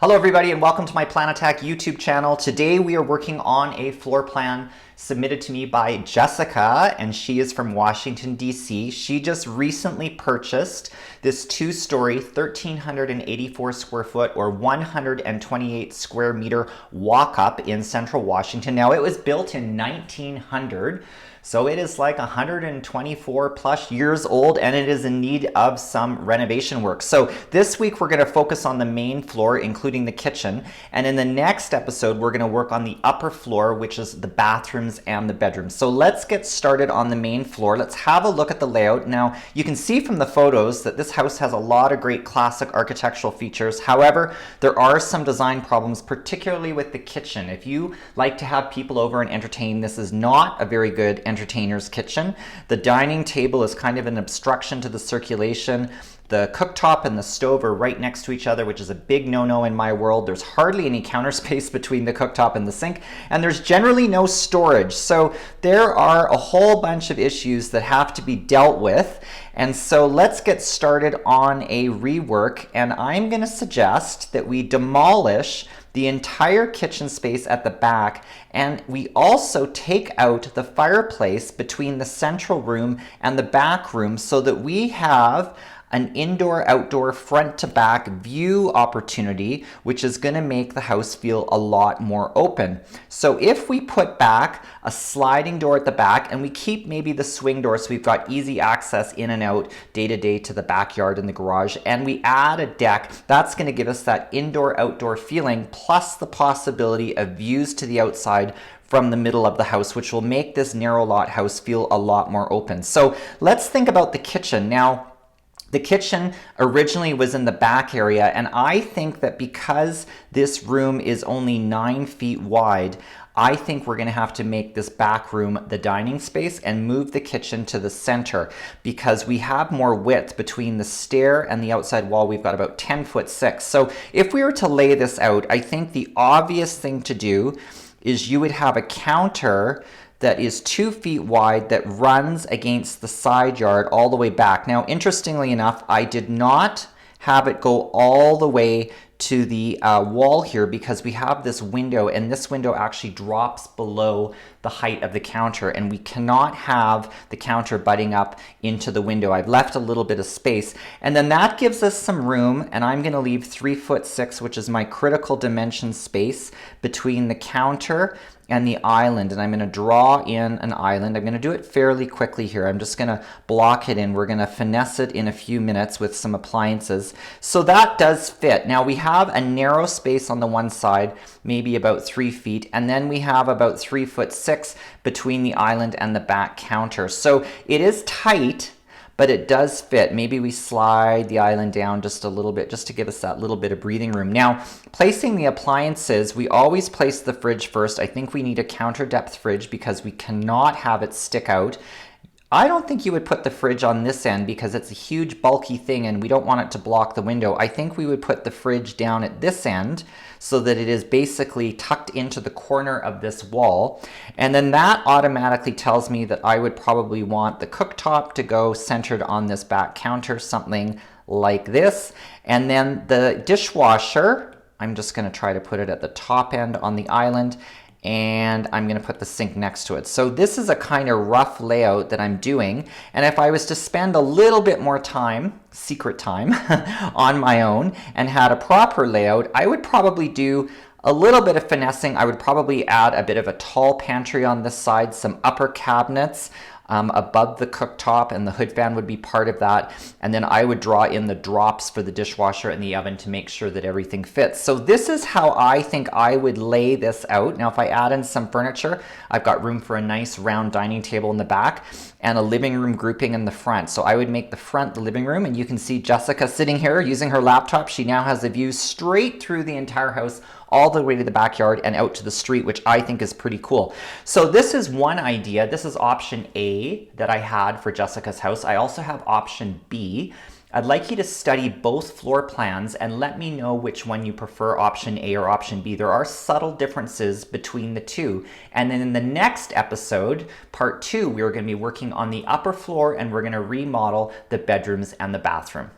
Hello everybody and welcome to my Plan Attack YouTube channel. Today we are working on a floor plan submitted to me by Jessica, and she is from Washington, D.C. She just recently purchased this two-story, 1,384 square foot or 128 square meter walk-up in central Washington. Now it was built in 1900. So it is like 124 plus years old, and it is in need of some renovation work. So this week we're going to focus on the main floor, including the kitchen. And in the next episode, we're going to work on the upper floor, which is the bathrooms and the bedrooms. So let's get started on the main floor. Let's have a look at the layout. Now, you can see from the photos that this house has a lot of great classic architectural features. However, there are some design problems, particularly with the kitchen. If you like to have people over and entertain, this is not a very good entertainer's kitchen. The dining table is kind of an obstruction to the circulation. The cooktop and the stove are right next to each other, which is a big no-no in my world. There's hardly any counter space between the cooktop and the sink, and there's generally no storage. So there are a whole bunch of issues that have to be dealt with. And so let's get started on a rework, and I'm going to suggest that we demolish the entire kitchen space at the back, and we also take out the fireplace between the central room and the back room so that we have an indoor-outdoor front-to-back view opportunity, which is going to make the house feel a lot more open. So if we put back a sliding door at the back, and we keep maybe the swing door so we've got easy access in and out day-to-day to the backyard and the garage, and we add a deck, that's going to give us that indoor-outdoor feeling, plus the possibility of views to the outside from the middle of the house, which will make this narrow lot house feel a lot more open. So let's think about the kitchen. Now, the kitchen originally was in the back area, and I think that because this room is only 9 feet wide, I think we're going to have to make this back room the dining space and move the kitchen to the center because we have more width between the stair and the outside wall. We've got about 10'6". So if we were to lay this out, I think the obvious thing to do is you would have a counter that is 2 feet wide that runs against the side yard all the way back. Now, interestingly enough, I did not have it go all the way to the wall here because we have this window, and this window actually drops below the height of the counter, and we cannot have the counter butting up into the window. I've left a little bit of space, and then that gives us some room, and I'm going to leave 3'6", which is my critical dimension space between the counter and the island, and I'm going to draw in an island. I'm going to do it fairly quickly here. I'm just going to block it in. We're going to finesse it in a few minutes with some appliances. So that does fit. Now we have a narrow space on the one side, maybe about 3 feet, and then we have about 3'6" between the island and the back counter. So it is tight, but it does fit. Maybe we slide the island down just a little bit just to give us that little bit of breathing room. Now, placing the appliances, we always place the fridge first. I think we need a counter depth fridge because we cannot have it stick out. I don't think you would put the fridge on this end because it's a huge bulky thing and we don't want it to block the window. I think we would put the fridge down at this end so that it is basically tucked into the corner of this wall. And then that automatically tells me that I would probably want the cooktop to go centered on this back counter, something like this. And then the dishwasher, I'm just going to try to put it at the top end on the island, and I'm going to put the sink next to it. So this is a kind of rough layout that I'm doing, and if I was to spend a little bit more time, secret time, on my own and had a proper layout, I would probably do a little bit of finessing. I would probably add a bit of a tall pantry on this side, some upper cabinets above the cooktop, and the hood fan would be part of that. And then I would draw in the drops for the dishwasher and the oven to make sure that everything fits. So this is how I think I would lay this out. Now, if I add in some furniture, I've got room for a nice round dining table in the back and a living room grouping in the front. So I would make the front the living room, and you can see Jessica sitting here using her laptop. She now has a view straight through the entire house, all the way to the backyard and out to the street, which I think is pretty cool. So this is one idea. This is option A that I had for Jessica's house. I also have option B. I'd like you to study both floor plans and let me know which one you prefer, option A or option B. There are subtle differences between the two. And then in the next episode, part 2, we're going to be working on the upper floor and we're going to remodel the bedrooms and the bathroom.